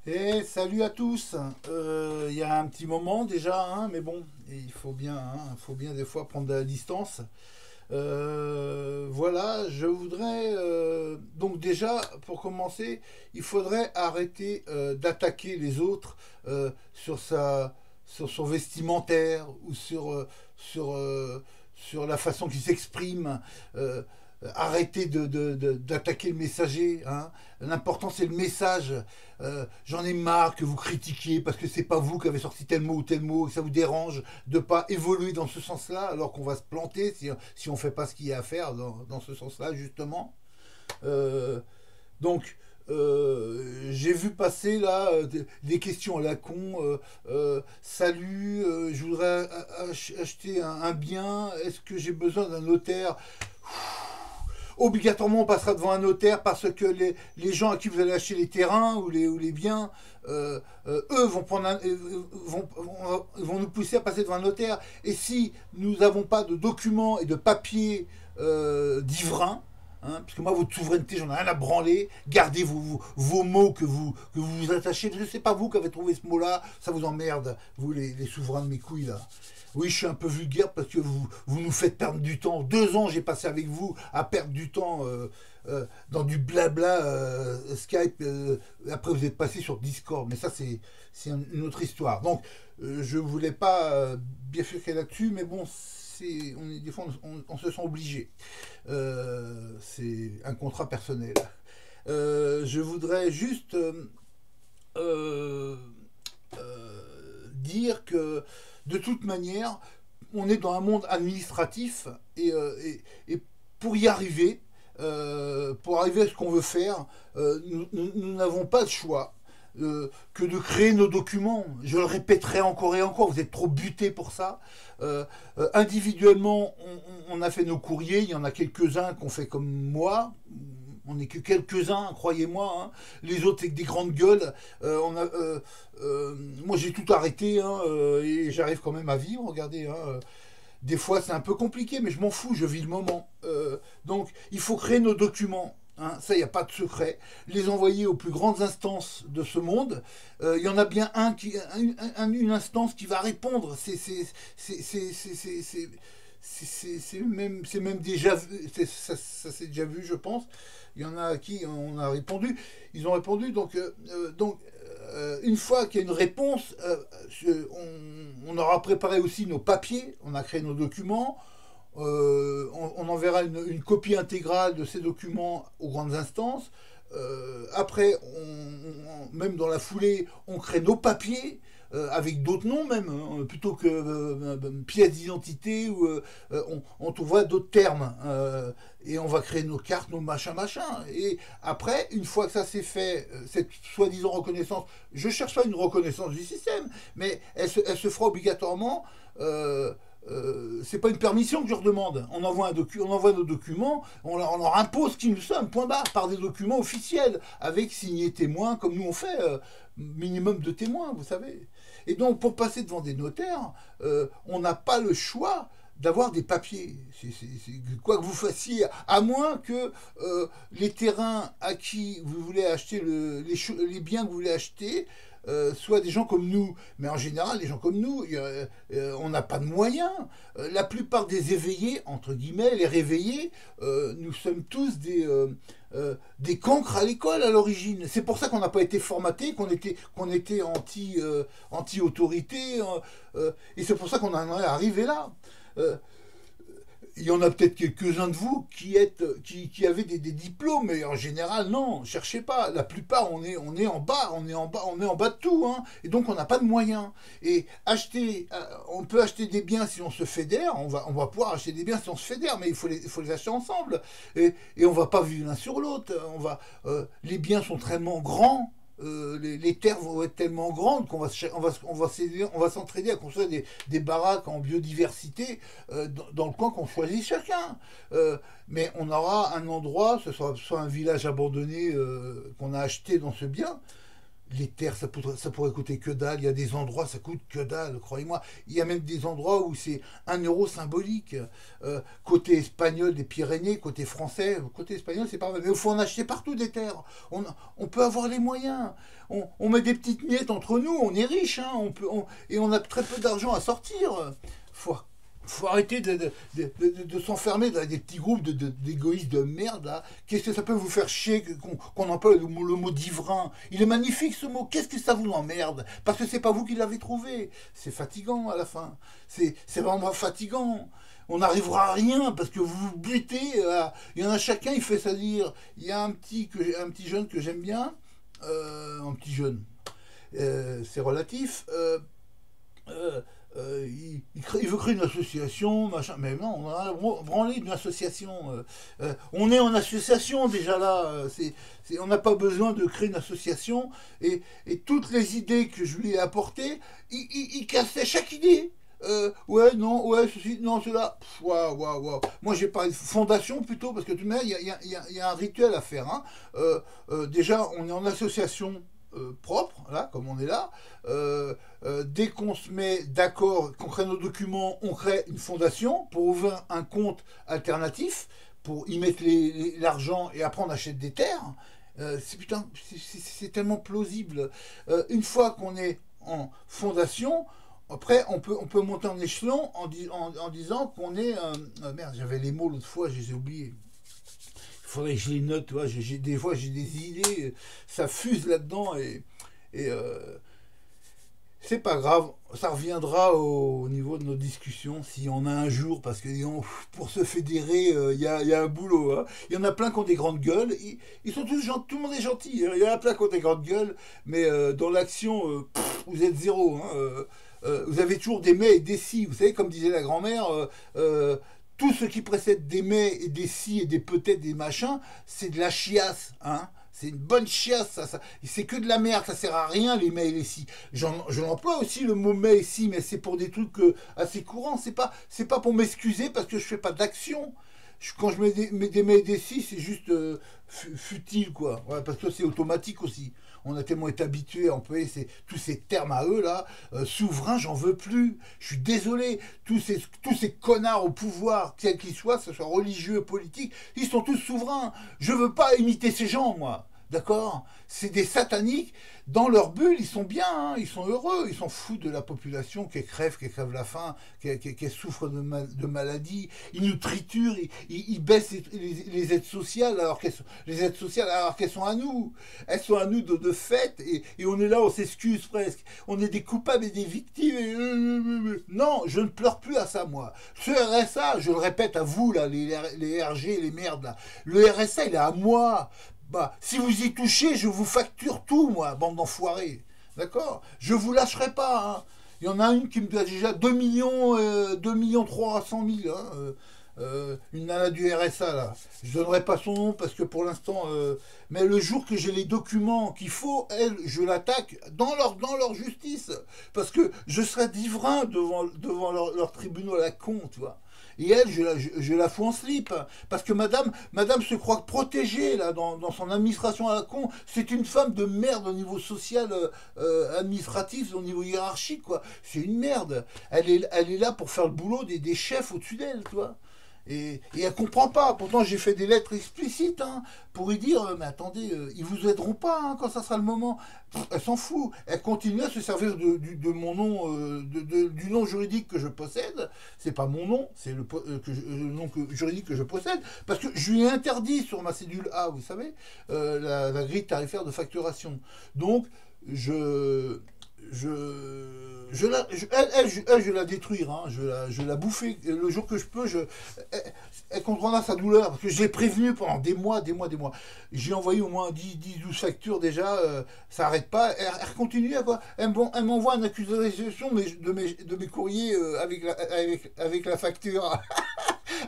Et salut à tous. Il y a un petit moment déjà, hein, mais bon, il faut bien, hein, faut bien des fois prendre de la distance. Voilà, je voudrais donc déjà pour commencer, il faudrait arrêter d'attaquer les autres sur sur son vestimentaire ou sur sur la façon qu'il s'exprime. Euh, Arrêtez d'attaquer le messager. Hein. L'important c'est le message. J'en ai marre que vous critiquiez parce que c'est pas vous qui avez sorti tel mot ou tel mot, que ça vous dérange de pas évoluer dans ce sens-là, alors qu'on va se planter si on fait pas ce qu'il y a à faire dans ce sens-là justement. Euh, donc j'ai vu passer là des questions à la con. Salut, je voudrais acheter un bien. Est-ce que j'ai besoin d'un notaire? Obligatoirement on passera devant un notaire parce que les gens à qui vous allez acheter les terrains ou les biens, eux vont, vont nous pousser à passer devant un notaire. Et si nous n'avons pas de documents et de papiers d'ivrain, hein, parce que moi, votre souveraineté, j'en ai rien à branler. Gardez vos mots que vous attachez. Parce que c'est pas vous qui avez trouvé ce mot-là. Ça vous emmerde, vous, les souverains de mes couilles, là. Oui, je suis un peu vulgaire parce que vous nous faites perdre du temps. 2 ans, j'ai passé avec vous à perdre du temps dans du blabla Skype. Après, vous êtes passé sur Discord. Mais ça, c'est une autre histoire. Donc, je voulais pas bifurquer là-dessus. Mais bon, des fois, on se sent obligé. C'est un contrat personnel. Je voudrais juste euh, dire que de toute manière, on est dans un monde administratif et pour y arriver, pour arriver à ce qu'on veut faire, nous n'avons pas de choix que de créer nos documents. Je le répéterai encore et encore, vous êtes trop butés pour ça. Individuellement, on a fait nos courriers, il y en a quelques-uns qu'on fait comme moi. On n'est que quelques-uns, croyez-moi. Hein. Les autres, c'est que des grandes gueules. Moi, j'ai tout arrêté hein, et j'arrive quand même à vivre. Regardez, hein, des fois, c'est un peu compliqué, mais je m'en fous, je vis le moment. Donc, il faut créer nos documents. Hein, ça, il n'y a pas de secret. Les envoyer aux plus grandes instances de ce monde. Il y en a bien une instance qui va répondre. C'est même déjà vu, ça s'est déjà vu, je pense. Il y en a à qui on a répondu. Ils ont répondu. Une fois qu'il y a une réponse, on aura préparé aussi nos papiers, on a créé nos documents. On enverra une copie intégrale de ces documents aux grandes instances. Après, même dans la foulée, on crée nos papiers avec d'autres noms même, hein, plutôt que pièce d'identité, ou on trouvera d'autres termes. Et on va créer nos cartes, nos machins, machins. Et après, une fois que ça s'est fait, cette soi-disant reconnaissance, je cherche pas une reconnaissance du système, mais elle se fera obligatoirement. C'est pas une permission que je leur demande. On envoie nos documents, on leur impose qui nous sommes, point barre, par des documents officiels, avec signé témoin, comme nous on fait, minimum de témoins, vous savez. Et donc, pour passer devant des notaires, on n'a pas le choix d'avoir des papiers. Quoi que vous fassiez, à moins que les terrains à qui vous voulez acheter, les biens que vous voulez acheter, soit des gens comme nous. Mais en général, les gens comme nous, on n'a pas de moyens. La plupart des éveillés, entre guillemets, les réveillés, nous sommes tous des cancres à l'école à l'origine. C'est pour ça qu'on n'a pas été formatés, qu'on était anti-autorité, et c'est pour ça qu'on en est arrivé là. Euh, il y en a peut-être quelques-uns de vous qui avaient des diplômes, mais en général, non, cherchez pas. La plupart, on est en bas, on est en bas de tout, hein, et donc on n'a pas de moyens. Et on peut acheter des biens si on se fédère, on va pouvoir acheter des biens si on se fédère, mais il faut les acheter ensemble. Et on va pas vivre l'un sur l'autre. Les biens sont tellement grands, les terres vont être tellement grandes qu'on on va s'entraider à construire des baraques en biodiversité dans le coin qu'on choisit chacun. Mais on aura un endroit, ce sera soit un village abandonné qu'on a acheté dans ce bien, les terres, ça pourrait coûter que dalle. Il y a des endroits, ça coûte que dalle, croyez-moi. Il y a même des endroits où c'est 1 euro symbolique. Côté espagnol des Pyrénées, côté français, côté espagnol, c'est pas mal. Mais il faut en acheter partout des terres. On peut avoir les moyens. On met des petites miettes entre nous, on est riche, hein, et on a très peu d'argent à sortir. Faut, faut arrêter de s'enfermer dans des petits groupes d'égoïstes de merde, là. Qu'est-ce que ça peut vous faire chier qu'on emploie le mot d'ivrain? Il est magnifique ce mot. Qu'est-ce que ça vous emmerde? Parce que c'est pas vous qui l'avez trouvé. C'est fatigant à la fin. C'est vraiment fatigant. On n'arrivera à rien parce que vous vous butez. Il y en a chacun, il fait ça dire. Il y a un petit jeune que j'aime bien. Un petit jeune. C'est relatif. Il veut créer une association, machin. Mais non, on a branlé d'une association. On est en association déjà là. On n'a pas besoin de créer une association. Et toutes les idées que je lui ai apportées, il cassait chaque idée. Ouais, non, ouais, ceci, non, cela. Waouh, waouh, waouh. Moi, j'ai parlé de fondation plutôt, parce que tout de même, il y a un rituel à faire. Hein. Déjà, on est en association propre, là, comme on est là. Dès qu'on se met d'accord, qu'on crée nos documents, on crée une fondation pour ouvrir un compte alternatif, pour y mettre l'argent et après on achète des terres. C'est tellement plausible. Une fois qu'on est en fondation, après on peut monter en échelon en disant qu'on est... merde, j'avais les mots l'autre fois, je les ai oubliés. Il faudrait que je les note, tu vois, des fois j'ai des idées, ça fuse là-dedans et c'est pas grave, ça reviendra au niveau de nos discussions si on a un jour, parce que pour se fédérer, y a un boulot. Hein. Il y en a plein qui ont des grandes gueules, ils sont tous gentils, tout le monde est gentil, hein. Il y en a plein qui ont des grandes gueules, mais dans l'action, vous êtes zéro. Hein. Vous avez toujours des mais et des si, vous savez, comme disait la grand-mère, tout ce qui précède des mais et des si et des peut-être des machins, c'est de la chiasse, hein. C'est une bonne chiasse, ça. C'est que de la merde, ça sert à rien les mais et les si. Je l'emploie aussi le mot mais et si, mais c'est pour des trucs assez courants. C'est pas pour m'excuser parce que je fais pas d'action. Quand je mets des mais et des si, c'est juste futile, quoi. Ouais, parce que c'est automatique aussi. On a tellement été habitué à employer tous ces termes à eux là. Souverain, j'en veux plus. Je suis désolé. Tous ces connards au pouvoir, quels qu'ils soient, que ce soit religieux, politique, ils sont tous souverains. Je veux pas imiter ces gens, moi. D'accord? C'est des sataniques. Dans leur bulle, ils sont bien, hein, ils sont heureux, ils s'en foutent de la population qui crève la faim, qui souffre de maladies. Ils nous triturent, ils baissent les aides sociales alors qu'elles sont à nous. Elles sont à nous de fait, et on est là, on s'excuse presque. On est des coupables et des victimes. Non, je ne pleure plus à ça, moi. Ce RSA, je le répète à vous, là, les RG, les merdes, là. Le RSA, il est à moi. Bah, si vous y touchez, je vous facture tout, moi, bande d'enfoirés. D'accord? Je vous lâcherai pas, hein. Il y en a une qui me doit déjà 2 millions, 2 millions 300 000, hein, une nana du RSA, là. Je donnerai pas son nom parce que pour l'instant... mais le jour que j'ai les documents qu'il faut, elle, je l'attaque dans leur justice. Parce que je serai d'ivrain devant leur tribunal à la con, tu vois. Et elle, je la fous en slip. Parce que madame se croit protégée là, dans son administration à la con. C'est une femme de merde au niveau social, administratif, au niveau hiérarchique, quoi. C'est une merde. Elle est là pour faire le boulot des chefs au-dessus d'elle, tu vois. Et elle comprend pas. Pourtant, j'ai fait des lettres explicites, hein, pour lui dire, mais attendez, ils vous aideront pas, hein, quand ça sera le moment. Elle s'en fout. Elle continue à se servir de mon nom, du nom juridique que je possède. C'est pas mon nom, c'est le nom juridique que je possède, parce que je lui ai interdit sur ma cédule A, vous savez, la grille tarifaire de facturation. Donc, je la détruire, hein, je la bouffer le jour que je peux. Elle comprendra sa douleur parce que je l'ai prévenu pendant des mois. J'ai envoyé au moins 10-12 factures déjà, ça n'arrête pas. Elle continue à quoi. Elle m'envoie un accusé de réception de mes courriers avec la facture.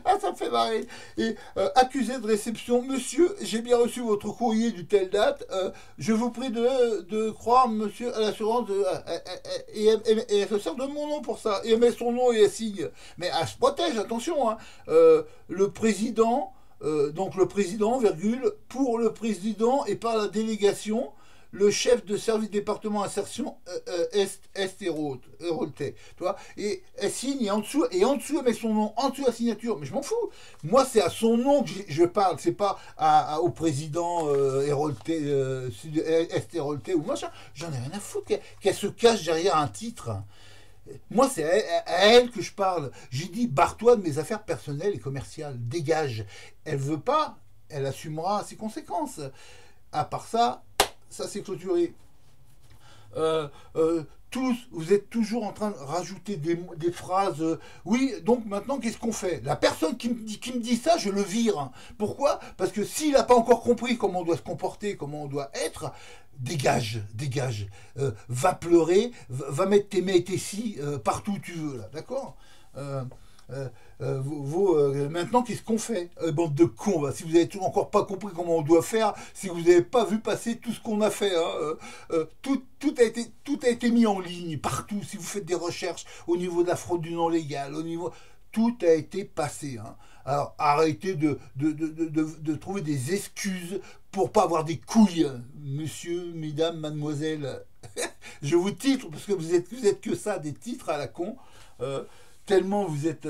Ah, ça me fait marrer. Et accusé de réception, monsieur, j'ai bien reçu votre courrier du telle date. Je vous prie de croire, monsieur, à l'assurance. Et elle se sert de mon nom pour ça. Et elle met son nom et elle signe. Mais elle se protège, attention. Hein. Le président, donc le président, virgule, pour le président et par la délégation. le chef de service département insertion Est Héroltais, tu vois, et elle signe, et en dessous elle met son nom, en dessous la signature, mais je m'en fous. Moi, c'est à son nom que je parle, c'est pas au président Héroltais, Est Héroltais ou machin. J'en ai rien à foutre qu'elle se cache derrière un titre. Moi, c'est à elle que je parle. J'ai dit, barre-toi de mes affaires personnelles et commerciales. Dégage. Elle veut pas, elle assumera ses conséquences. À part ça, ça c'est clôturé. Euh, Tous, vous êtes toujours en train de rajouter des phrases. Oui, donc maintenant, qu'est-ce qu'on fait? La personne qui me dit ça, je le vire. Pourquoi? Parce que s'il n'a pas encore compris comment on doit se comporter, comment on doit être, dégage, dégage. Va pleurer, va mettre tes mains et tes scies partout où tu veux, là, d'accord? Euh, Maintenant, qu'est-ce qu'on fait? Bande de cons, bah, si vous n'avez toujours encore pas compris comment on doit faire, si vous n'avez pas vu passer tout ce qu'on a fait, hein, tout a été mis en ligne, partout. Si vous faites des recherches au niveau de la fraude du non légal, au niveau... Tout a été passé. Hein. Alors arrêtez de trouver des excuses pour pas avoir des couilles, monsieur, mesdames, mademoiselles. Je vous titre, parce que vous êtes que ça, des titres à la con. Tellement vous êtes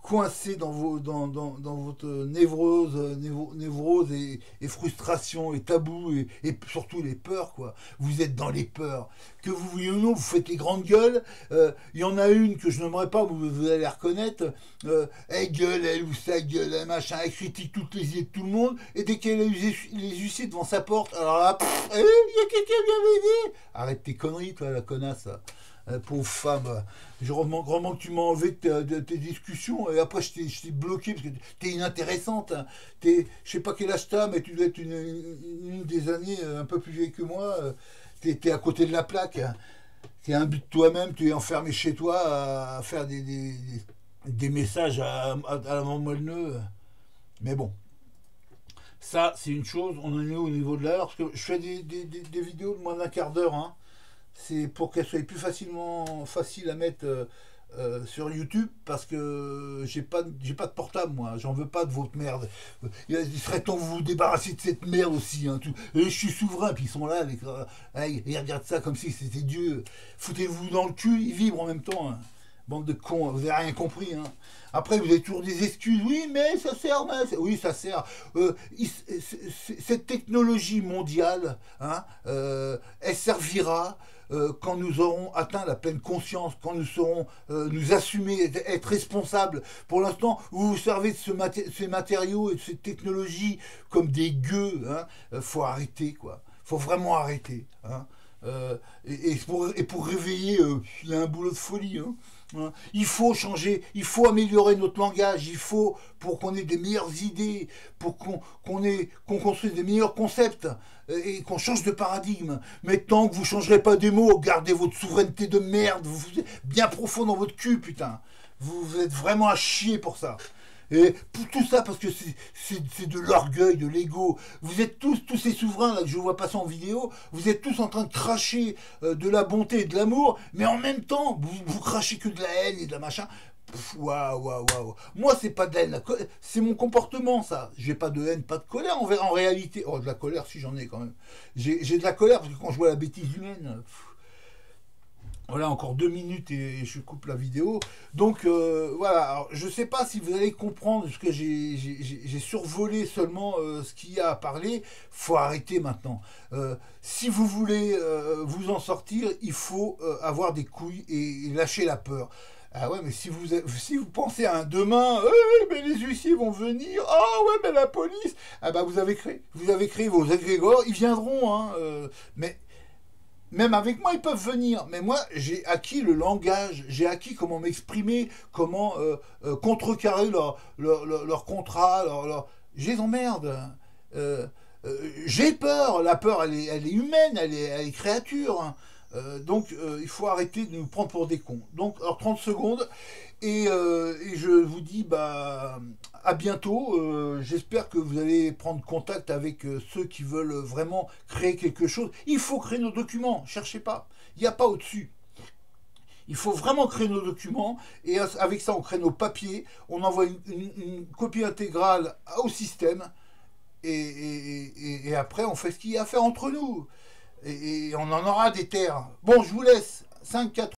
coincé dans votre névrose et frustration et tabou et surtout les peurs, quoi. Vous êtes dans les peurs. Que vous voyez ou non, vous faites les grandes gueules. Il y en a une que je n'aimerais pas, vous allez la reconnaître. Elle gueule, elle ou sa gueule, elle machin, elle critique toutes les idées de tout le monde. Et dès qu'elle a les huissiers devant sa porte, alors là, il y a quelqu'un qui vient m'aider. Arrête tes conneries, toi, la connasse. Pauvre femme, je vraiment que tu m'as enlevé de tes discussions et après je t'ai bloqué parce que t'es inintéressante. Hein. Je sais pas quel âge t'as, mais tu dois être une des années un peu plus vieille que moi. T'es à côté de la plaque. Hein. T'es un but de toi-même, tu es enfermé chez toi à faire des messages à la maman Molyneux. Mais bon, ça c'est une chose, on en est au niveau de l'heure, parce que je fais des vidéos de moins d'un quart d'heure. Hein. C'est pour qu'elle soit plus facile à mettre sur YouTube parce que j'ai pas de portable moi, j'en veux pas de votre merde. Il serait temps que vous vous débarrassiez de cette merde aussi. Hein, et je suis souverain, puis ils sont là avec, ils regardent ça comme si c'était Dieu. Foutez-vous dans le cul, ils vibrent en même temps. Hein. Bande de cons, vous n'avez rien compris. Hein. Après, vous avez toujours des excuses. Oui, mais ça sert. Oui, ça sert. Cette technologie mondiale, hein, elle servira quand nous aurons atteint la pleine conscience, quand nous saurons nous assumer, être responsables. Pour l'instant, vous vous servez de ces matériaux et de ces technologies comme des gueux. Hein. Faut arrêter, quoi. Faut vraiment arrêter. Hein. Pour réveiller, il y a un boulot de folie. Hein. Il faut changer, il faut améliorer notre langage, il faut, pour qu'on ait des meilleures idées, pour qu'on construise des meilleurs concepts et qu'on change de paradigme. Mais tant que vous ne changerez pas des mots, gardez votre souveraineté de merde, vous êtes bien profond dans votre cul, putain. Vous êtes vraiment à chier pour ça. Et pour tout ça parce que c'est de l'orgueil, de l'ego. Vous êtes tous ces souverains là que je vois passer en vidéo, vous êtes tous en train de cracher de la bonté et de l'amour, mais en même temps, vous crachez que de la haine et de la machin. Waouh. Moi, c'est pas de la haine, c'est mon comportement, ça. J'ai pas de haine, pas de colère en réalité. Oh, de la colère, si j'en ai quand même. J'ai de la colère parce que quand je vois la bêtise humaine. Voilà, encore 2 minutes et je coupe la vidéo. Donc voilà, alors, je ne sais pas si vous allez comprendre ce que j'ai survolé seulement ce qu'il y a à parler. Faut arrêter maintenant. Si vous voulez vous en sortir, il faut avoir des couilles et lâcher la peur. Ah ouais, mais si vous pensez à un demain, mais les huissiers vont venir, ah ouais, mais la police, ah bah vous avez créé vos agrégores, ils viendront, hein, mais même avec moi, ils peuvent venir. Mais moi, j'ai acquis le langage, j'ai acquis comment m'exprimer, comment contrecarrer leur contrat, je les emmerde. J'ai peur. La peur, elle est humaine, elle est créature. Hein. Donc, il faut arrêter de nous prendre pour des cons. Donc, alors 30 secondes. Et je vous dis à bientôt. J'espère que vous allez prendre contact avec ceux qui veulent vraiment créer quelque chose. Il faut créer nos documents, cherchez pas. Il n'y a pas au-dessus. Il faut vraiment créer nos documents et avec ça on crée nos papiers, on envoie une copie intégrale au système et après on fait ce qu'il y a à faire entre nous. Et on en aura des terres. Bon, je vous laisse. 5, 4.